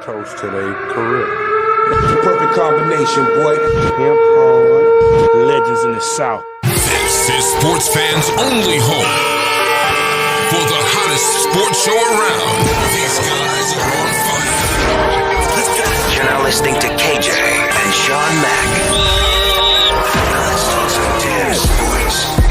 toast to their career. The perfect combination, boy. Hemp hard, legends in the South. This is sports fans' only home for the hottest sports show around. These guys are on fire. Let's go. You're now listening to KJ and Sean Mack. Let's talk some damn sports.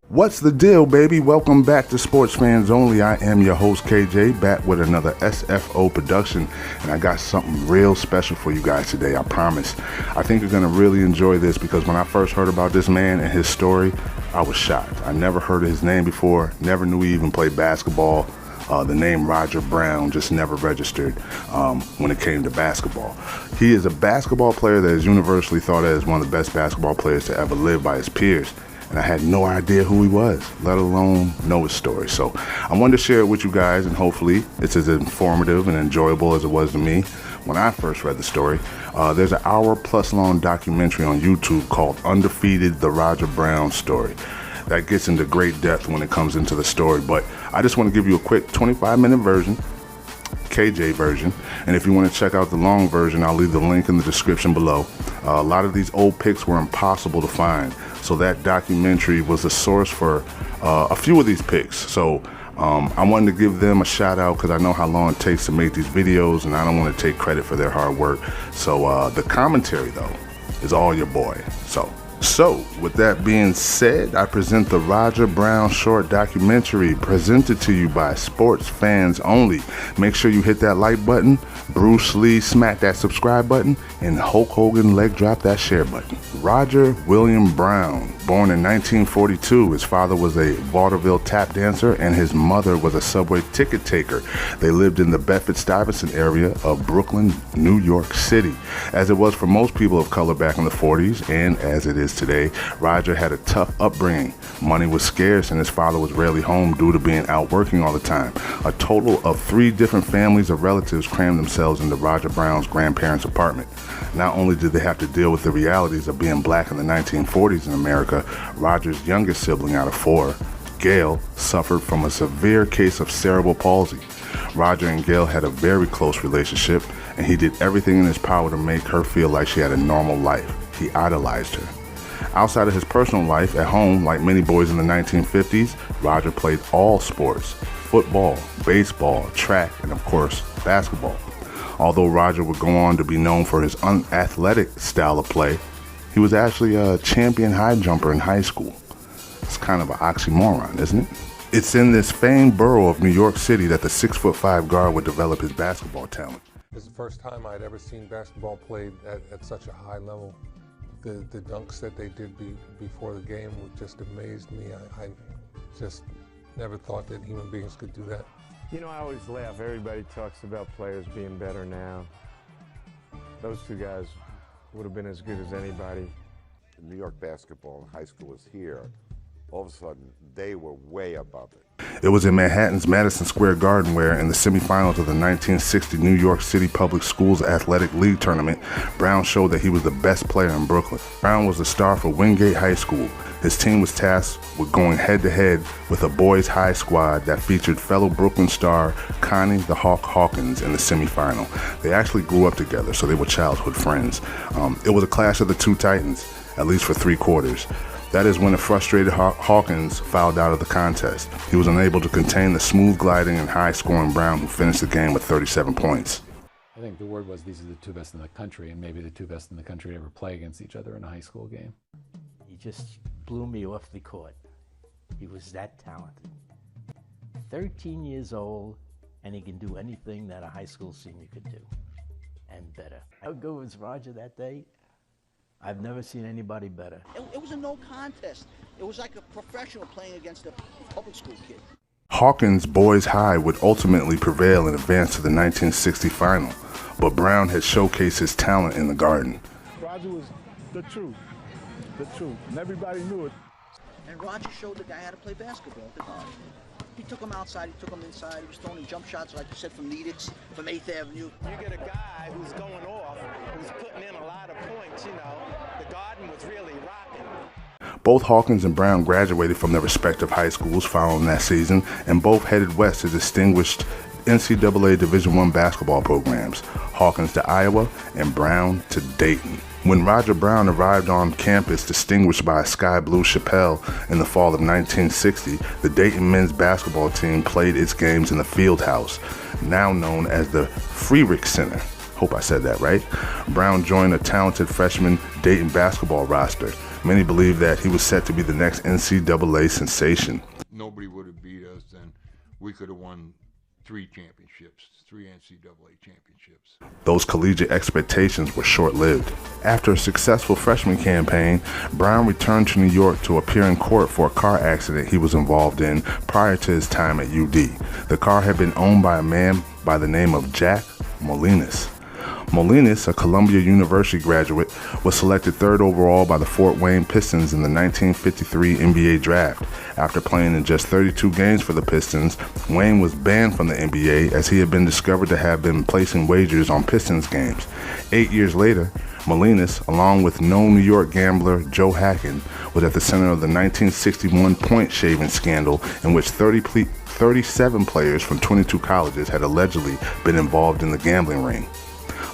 What's the deal, baby? Welcome back to Sports Fans Only. I am your host, KJ, back with another SFO production, and I got something real special for you guys today, I promise. I think you're going to really enjoy this because when I first heard about this man and his story, I was shocked. I never heard of his name before, never knew he even played basketball. The name Roger Brown just never registered when it came to basketball. He is a basketball player that is universally thought of as one of the best basketball players to ever live by his peers. And I had no idea who he was, let alone know his story. So I wanted to share it with you guys, and hopefully it's as informative and enjoyable as it was to me when I first read the story. There's an hour-plus long documentary on YouTube called Undefeated: The Roger Brown Story. That gets into great depth when it comes into the story, but I just want to give you a quick 25-minute version, KJ version, and if you want to check out the long version, I'll leave the link in the description below. A lot of these old pics were impossible to find, so that documentary was the source for a few of these pics. So I wanted to give them a shout out because I know how long it takes to make these videos, and I don't want to take credit for their hard work. So the commentary, though, is all your boy. So, with that being said, I present the Roger Brown short documentary presented to you by Sports Fans Only. Make sure you hit that like button, Bruce Lee smack that subscribe button, and Hulk Hogan leg drop that share button. Roger William Brown, born in 1942. His father was a vaudeville tap dancer and his mother was a subway ticket taker. They lived in the Bedford-Stuyvesant area of Brooklyn, New York City. As it was for most people of color back in the 40s, and as it is today, Roger had a tough upbringing. Money was scarce and his father was rarely home due to being out working all the time. A total of 3 different families of relatives crammed themselves into Roger Brown's grandparents' apartment. Not only did they have to deal with the realities of being black in the 1940s in America, Roger's youngest sibling out of 4, Gail, suffered from a severe case of cerebral palsy. Roger and Gail had a very close relationship, and he did everything in his power to make her feel like she had a normal life. He idolized her. Outside of his personal life, at home, like many boys in the 1950s, Roger played all sports: football, baseball, track, and of course, basketball. Although Roger would go on to be known for his unathletic style of play, he was actually a champion high jumper in high school. It's kind of an oxymoron, isn't it? It's in this famed borough of New York City that the 6'5" guard would develop his basketball talent. It's the first time I'd ever seen basketball played at such a high level. The dunks that they did before the game just amazed me. I just never thought that human beings could do that. You know, I always laugh. Everybody talks about players being better now. Those 2 guys would have been as good as anybody. New York basketball in high school was here. All of a sudden, they were way above it. It was in Manhattan's Madison Square Garden where, in the semifinals of the 1960 New York City Public Schools Athletic League Tournament, Brown showed that he was the best player in Brooklyn. Brown was the star for Wingate High School. His team was tasked with going head-to-head with a boys' high squad that featured fellow Brooklyn star Connie the Hawk Hawkins in the semifinal. They actually grew up together, so they were childhood friends. It was a clash of the 2 titans, at least for 3 quarters. That is when a frustrated Hawkins fouled out of the contest. He was unable to contain the smooth gliding and high-scoring Brown, who finished the game with 37 points. I think the word was these are the 2 best in the country, and maybe the 2 best in the country to ever play against each other in a high school game. He just blew me off the court. He was that talented. 13 years old, and he can do anything that a high school senior could do, and better. How good was Roger that day? I've never seen anybody better. It was a no contest. It was like a professional playing against a public school kid. Hawkins' boys high would ultimately prevail and advance to the 1960 final, but Brown had showcased his talent in the Garden. Roger was the truth, and everybody knew it. And Roger showed the guy how to play basketball. He took him outside, he took him inside, he was throwing jump shots, like you said, from Needix, from 8th Avenue. You get a guy who's going off, who's putting in a lot of points, you know. The Garden was really rocking. Both Hawkins and Brown graduated from their respective high schools following that season, and both headed west to distinguished NCAA Division I basketball programs, Hawkins to Iowa and Brown to Dayton. When Roger Brown arrived on campus distinguished by a sky blue chapelle in the fall of 1960, the Dayton men's basketball team played its games in the field house, now known as the Freerick Center. Hope I said that right. Brown joined a talented freshman Dayton basketball roster. Many believe that he was set to be the next NCAA sensation. Nobody would have beat us, and we could have won 3 championships, 3 NCAA championships. Those collegiate expectations were short-lived. After a successful freshman campaign, Brown returned to New York to appear in court for a car accident he was involved in prior to his time at UD. The car had been owned by a man by the name of Jack Molinas. Molinas, a Columbia University graduate, was selected 3rd overall by the Fort Wayne Pistons in the 1953 NBA draft. After playing in just 32 games for the Pistons, Wayne was banned from the NBA as he had been discovered to have been placing wagers on Pistons games. 8 years later, Molinas, along with known New York gambler Joe Hacken, was at the center of the 1961 point shaving scandal in which 37 players from 22 colleges had allegedly been involved in the gambling ring.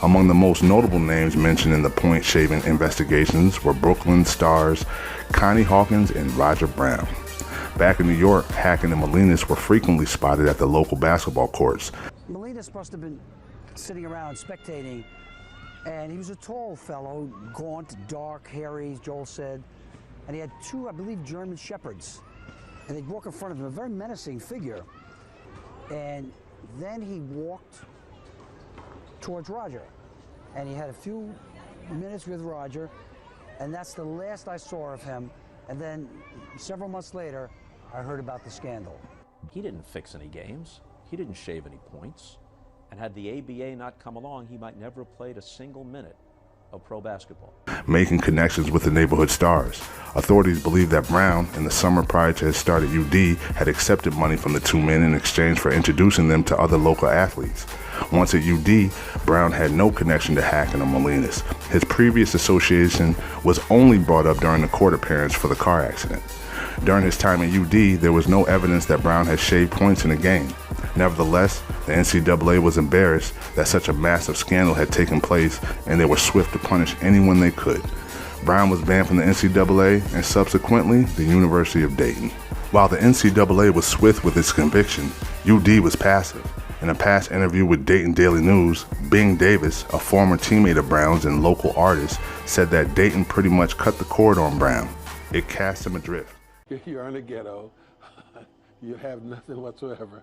Among the most notable names mentioned in the point-shaving investigations were Brooklyn stars Connie Hawkins and Roger Brown. Back in New York, Hacken and Molinas were frequently spotted at the local basketball courts. Molinas must have been sitting around spectating, and he was a tall fellow, gaunt, dark, hairy, Joel said, and he had 2, I believe, German shepherds. And they'd walk in front of him, a very menacing figure. And then he walked towards Roger, and he had a few minutes with Roger, and that's the last I saw of him. And then several months later, I heard about the scandal. He didn't fix any games. He didn't shave any points. And had the ABA not come along, he might never have played a single minute of pro basketball. Making connections with the neighborhood stars. Authorities believe that Brown, in the summer prior to his start at UD, had accepted money from the 2 men in exchange for introducing them to other local athletes. Once at UD, Brown had no connection to Hacken or Molinas. His previous association was only brought up during the court appearance for the car accident. During his time at UD, there was no evidence that Brown had shaved points in a game. Nevertheless, the NCAA was embarrassed that such a massive scandal had taken place, and they were swift to punish anyone they could. Brown was banned from the NCAA and subsequently the University of Dayton. While the NCAA was swift with its conviction, UD was passive. In a past interview with Dayton Daily News, Bing Davis, a former teammate of Brown's and local artist, said that Dayton pretty much cut the cord on Brown. It cast him adrift. You're in the ghetto, you have nothing whatsoever,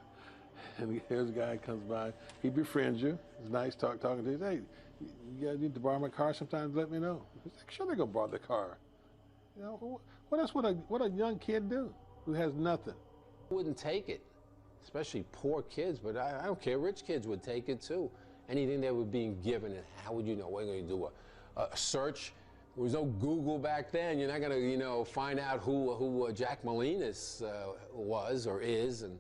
and here's a guy comes by, he befriends you, it's nice talking to you, hey, you guys need to borrow my car sometimes, let me know. He's like, sure they're gonna borrow the car. You know, what else would a young kid do who has nothing? Wouldn't take it, especially poor kids, but I don't care, rich kids would take it too. Anything that was being given, and how would you know? What are you gonna do, a search? There was no Google back then. You're not going to, find out who Jack Molinas was or is, and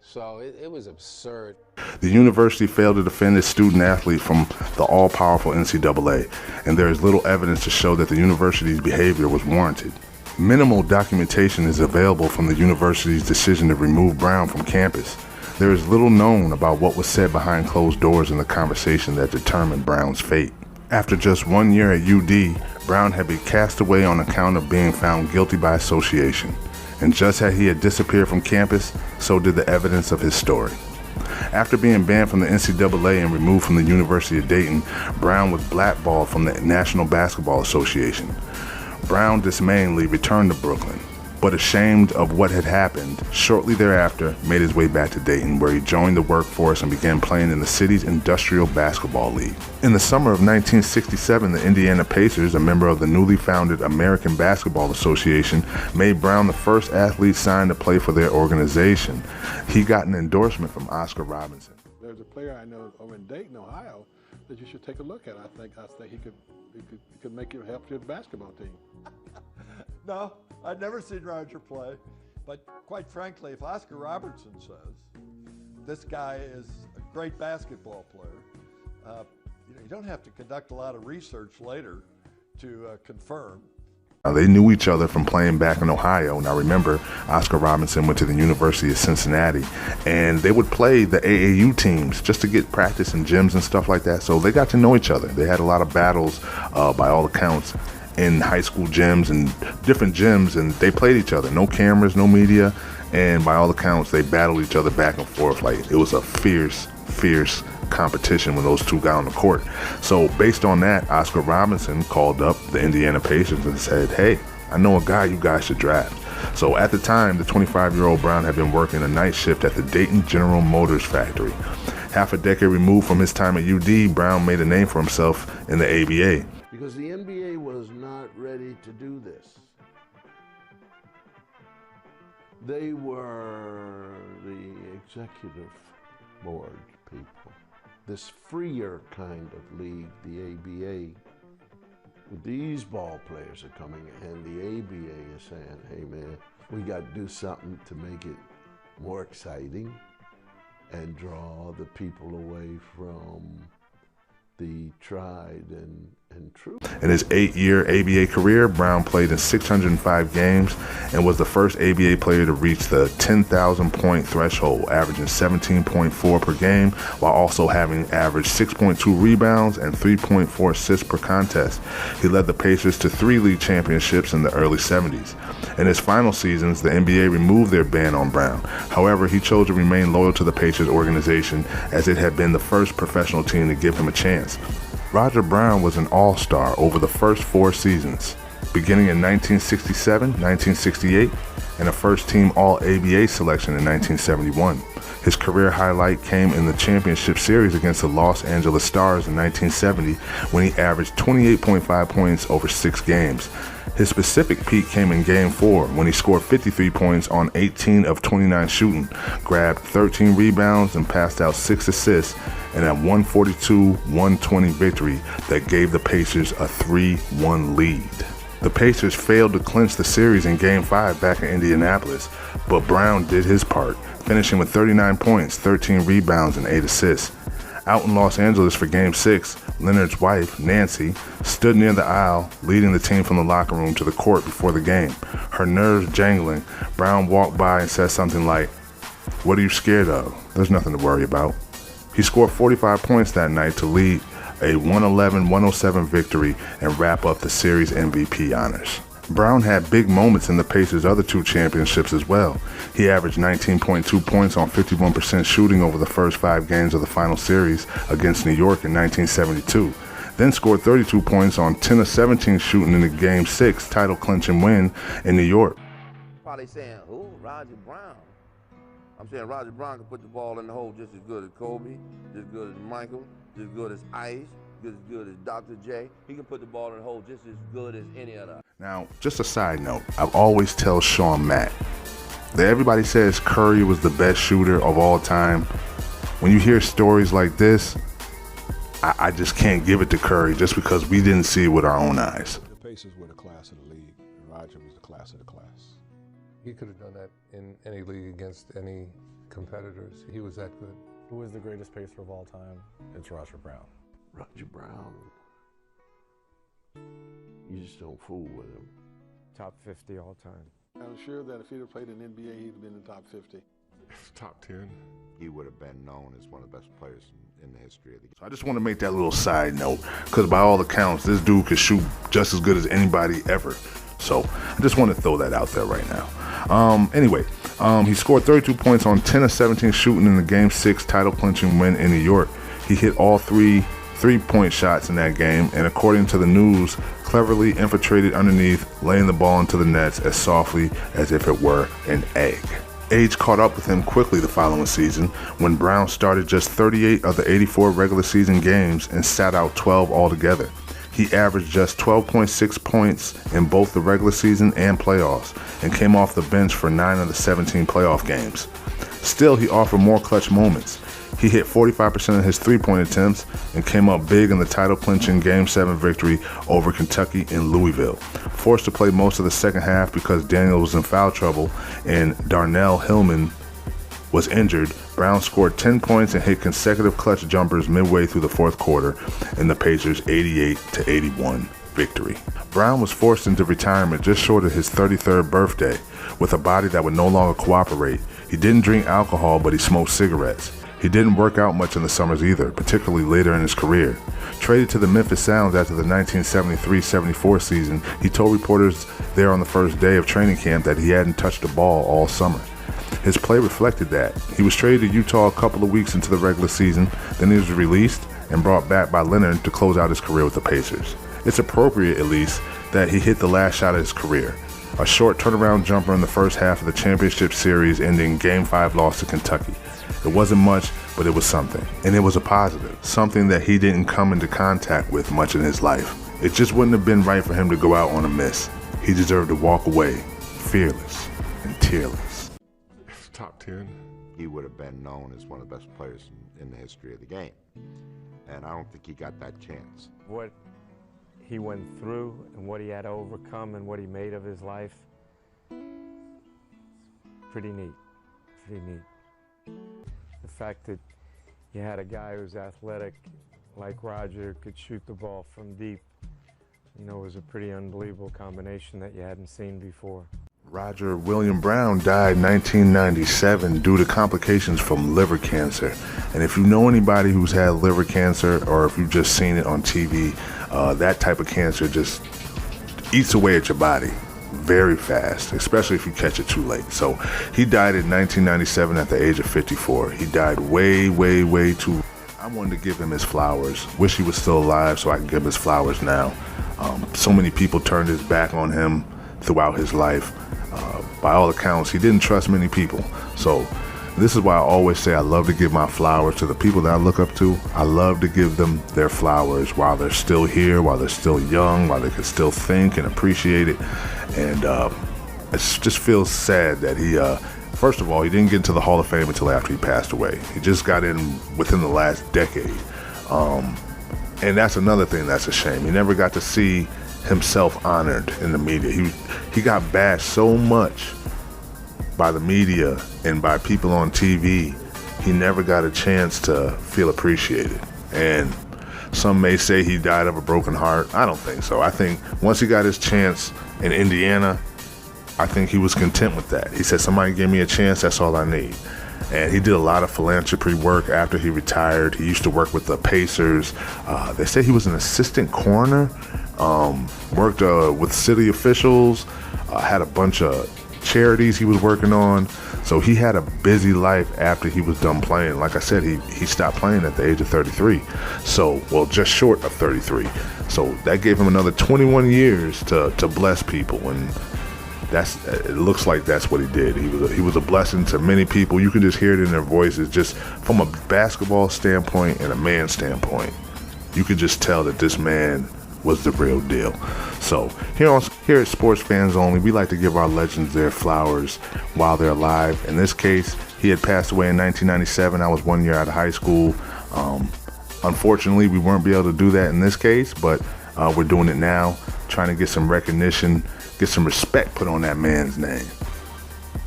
so it was absurd. The university failed to defend its student athlete from the all-powerful NCAA, and there is little evidence to show that the university's behavior was warranted. Minimal documentation is available from the university's decision to remove Brown from campus. There is little known about what was said behind closed doors in the conversation that determined Brown's fate. After just 1 year at UD, Brown had been cast away on account of being found guilty by association. And just as he had disappeared from campus, so did the evidence of his story. After being banned from the NCAA and removed from the University of Dayton, Brown was blackballed from the National Basketball Association. Brown dismayingly returned to Brooklyn, but ashamed of what had happened, shortly thereafter made his way back to Dayton, where he joined the workforce and began playing in the city's Industrial Basketball League. In the summer of 1967, the Indiana Pacers, a member of the newly founded American Basketball Association, made Brown the first athlete signed to play for their organization. He got an endorsement from Oscar Robinson. There's a player I know over in Dayton, Ohio, that you should take a look at. I think he could make you help your basketball team. No, I'd never seen Roger play. But quite frankly, if Oscar Robertson says this guy is a great basketball player, you don't have to conduct a lot of research later to confirm. They knew each other from playing back in Ohio. Now remember, Oscar Robinson went to the University of Cincinnati, and they would play the AAU teams just to get practice in gyms and stuff like that. So they got to know each other. They had a lot of battles, by all accounts, in high school gyms and different gyms, and they played each other. No cameras, no media, and by all accounts, they battled each other back and forth. Like, it was a fierce competition when those two got on the court. So based on that, Oscar Robinson called up the Indiana Pacers and said, hey, I know a guy you guys should draft. So at the time, the 25-year-old Brown had been working a night shift at the Dayton General Motors factory. Half a decade removed from his time at UD, Brown made a name for himself in the ABA. Because the NBA was not ready to do this. They were the executive board people. This freer kind of league, the ABA, these ball players are coming and the ABA is saying, hey man, we got to do something to make it more exciting and draw the people away from the tried and true. In his 8-year ABA career, Brown played in 605 games and was the first ABA player to reach the 10,000 point threshold, averaging 17.4 per game, while also having averaged 6.2 rebounds and 3.4 assists per contest. He led the Pacers to 3 league championships in the early 70s. In his final seasons, the NBA removed their ban on Brown. However, he chose to remain loyal to the Pacers organization, as it had been the first professional team to give him a chance. Roger Brown was an all-star over the first 4 seasons, beginning in 1967, 1968, and a first-team All-ABA selection in 1971. His career highlight came in the championship series against the Los Angeles Stars in 1970, when he averaged 28.5 points over 6 games. His specific peak came in Game 4, when he scored 53 points on 18 of 29 shooting, grabbed 13 rebounds, and passed out 6 assists in a 142-120 victory that gave the Pacers a 3-1 lead. The Pacers failed to clinch the series in Game 5 back in Indianapolis, but Brown did his part, finishing with 39 points, 13 rebounds, and 8 assists. Out in Los Angeles for Game 6, Leonard's wife, Nancy, stood near the aisle, leading the team from the locker room to the court before the game. Her nerves jangling, Brown walked by and said something like, "What are you scared of? There's nothing to worry about." He scored 45 points that night to lead a 111-107 victory and wrap up the series MVP honors. Brown had big moments in the Pacers' other 2 championships as well. He averaged 19.2 points on 51% shooting over the first 5 games of the final series against New York in 1972, then scored 32 points on 10 of 17 shooting in the Game 6 title-clinching win in New York. Probably saying, who? Roger Brown. I'm saying Roger Brown can put the ball in the hole just as good as Kobe, just as good as Michael, just as good as Ice, just as good as Dr. J. He can put the ball in the hole just as good as any other. Now, just a side note, I always tell Sean Mack that everybody says Curry was the best shooter of all time. When you hear stories like this, I just can't give it to Curry just because we didn't see it with our own eyes. The Pacers were the class of the league, and Roger was the class of the class. He could have done that in any league against any competitors. He was that good. Who is the greatest Pacer of all time? It's Roger Brown. Roger Brown. You just don't fool with him. Top 50 all time. I'm sure that if he'd have played in NBA, he'd have been in the top 50. Top 10. He would have been known as one of the best players in the history of the game. So I just want to make that little side note, because by all accounts, this dude could shoot just as good as anybody ever. So I just want to throw that out there right now. Anyway, he scored 32 points on 10 of 17 shooting in the Game 6 title-clinching win in New York. He hit all 3 three-point shots in that game, and according to the news, cleverly infiltrated underneath, laying the ball into the nets as softly as if it were an egg. Age caught up with him quickly the following season, when Brown started just 38 of the 84 regular season games and sat out 12 altogether. He averaged just 12.6 points in both the regular season and playoffs, and came off the bench for 9 of the 17 playoff games. Still, he offered more clutch moments. He hit 45% of his three-point attempts and came up big in the title-clinching Game 7 victory over Kentucky in Louisville. forced to play most of the second half because Daniel was in foul trouble and Darnell Hillman was injured. Brown scored 10 points and hit consecutive clutch jumpers midway through the fourth quarter in the Pacers' 88-81 victory. Brown was forced into retirement just short of his 33rd birthday with a body that would no longer cooperate. He didn't drink alcohol, but he smoked cigarettes. He didn't work out much in the summers either, particularly later in his career. Traded to the Memphis Sounds after the 1973-74 season, he told reporters there on the first day of training camp that he hadn't touched a ball all summer. His play reflected that. He was traded to Utah a couple of weeks into the regular season, then he was released and brought back by Leonard to close out his career with the Pacers. It's appropriate, at least, that he hit the last shot of his career. A short turnaround jumper in the first half of the championship series ending Game 5 loss to Kentucky. It wasn't much, but it was something. And it was a positive, something that he didn't come into contact with much in his life. It just wouldn't have been right for him to go out on a miss. He deserved to walk away, fearless and tearless. Top 10. He would have been known as one of the best players in the history of the game. And I don't think he got that chance. What he went through and what he had to overcome and what he made of his life, pretty neat, pretty neat. The fact that you had a guy who's athletic like Roger, could shoot the ball from deep, was a pretty unbelievable combination that you hadn't seen before. Roger William Brown died in 1997 due to complications from liver cancer. And if you know anybody who's had liver cancer, or if you've just seen it on TV, that type of cancer just eats away at your body very fast, especially if you catch it too late. So he died in 1997 at the age of 54. He died way, way, way too. I wanted to give him his flowers. Wish he was still alive so I can give him his flowers now. So many people turned his back on him throughout his life. By all accounts, he didn't trust many people. So this is why I always say I love to give my flowers to the people that I look up to. I love to give them their flowers while they're still here, while they're still young, while they can still think and appreciate it. And it just feels sad that he, first of all, he didn't get into the Hall of Fame until after he passed away. He just got in within the last decade. And that's another thing that's a shame. He never got to see himself honored in the media. He got bashed so much by the media and by people on TV, he never got a chance to feel appreciated. And some may say he died of a broken heart. I don't think so. I think once he got his chance in Indiana, I think he was content with that. He said, somebody give me a chance, that's all I need. And he did a lot of philanthropy work after he retired. He used to work with the Pacers. They say he was an assistant coroner, worked with city officials, had a bunch of charities he was working on. So he had a busy life after he was done playing. Like I said, he stopped playing at the age of 33. So, well, just short of 33. So that gave him another 21 years to bless people. And it looks like that's what he did. He was a blessing to many people. You can just hear it in their voices, just from a basketball standpoint and a man standpoint. You could just tell that this man was the real deal. So here at Sports Fans Only, we like to give our legends their flowers while they're alive. In this case, he had passed away in 1997. I was 1 year out of high school. Unfortunately, we weren't able to do that in this case, but we're doing it now, trying to get some recognition, get some respect put on that man's name.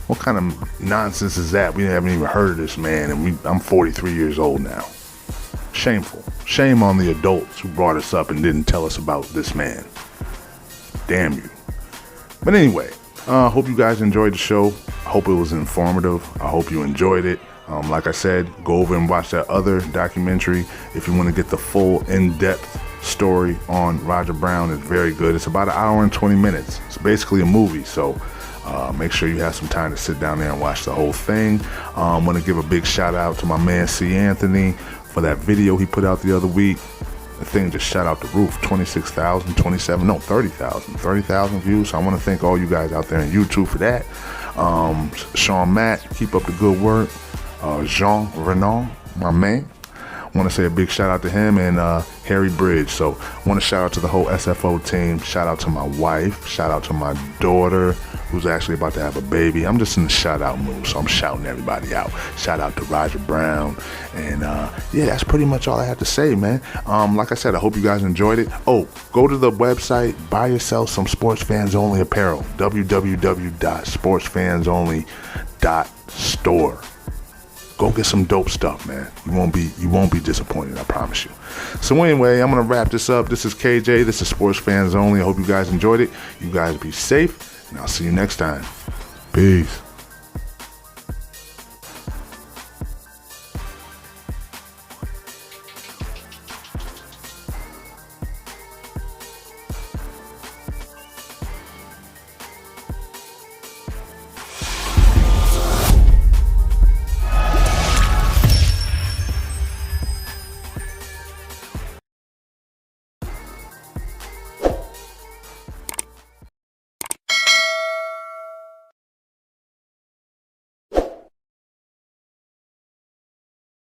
What kind of nonsense is that? We haven't even heard of this man, and I'm 43 years old now. Shameful. Shame on the adults who brought us up and didn't tell us about this man. Damn you. But anyway, hope you guys enjoyed the show. I hope it was informative. I hope you enjoyed it. Like I said, go over and watch that other documentary if you want to get the full in-depth story on Roger Brown. It's very good. It's about 1 hour and 20 minutes. It's basically a movie, so make sure you have some time to sit down there and watch the whole thing. I want to give a big shout out to my man C. Anthony for that video he put out the other week. The thing just shot out the roof. 26,000, 30,000 views. So I want to thank all you guys out there on YouTube for that. Sean Matt, keep up the good work. Jean Renaud, my man. I want to say a big shout out to him and Harry Bridge. So I want to shout out to the whole SFO team. Shout out to my wife. Shout out to my daughter, who's actually about to have a baby. I'm just in the shout out mood, so I'm shouting everybody out. Shout out to Roger Brown. And yeah, that's pretty much all I have to say, man. Like I said, I hope you guys enjoyed it. Oh, go to the website, buy yourself some Sports Fans Only apparel. www.sportsfansonly.store. Go get some dope stuff, man. You won't be disappointed, I promise you. So anyway, I'm gonna wrap this up. This is KJ. This is Sports Fans Only. I hope you guys enjoyed it. You guys be safe, and I'll see you next time. Peace.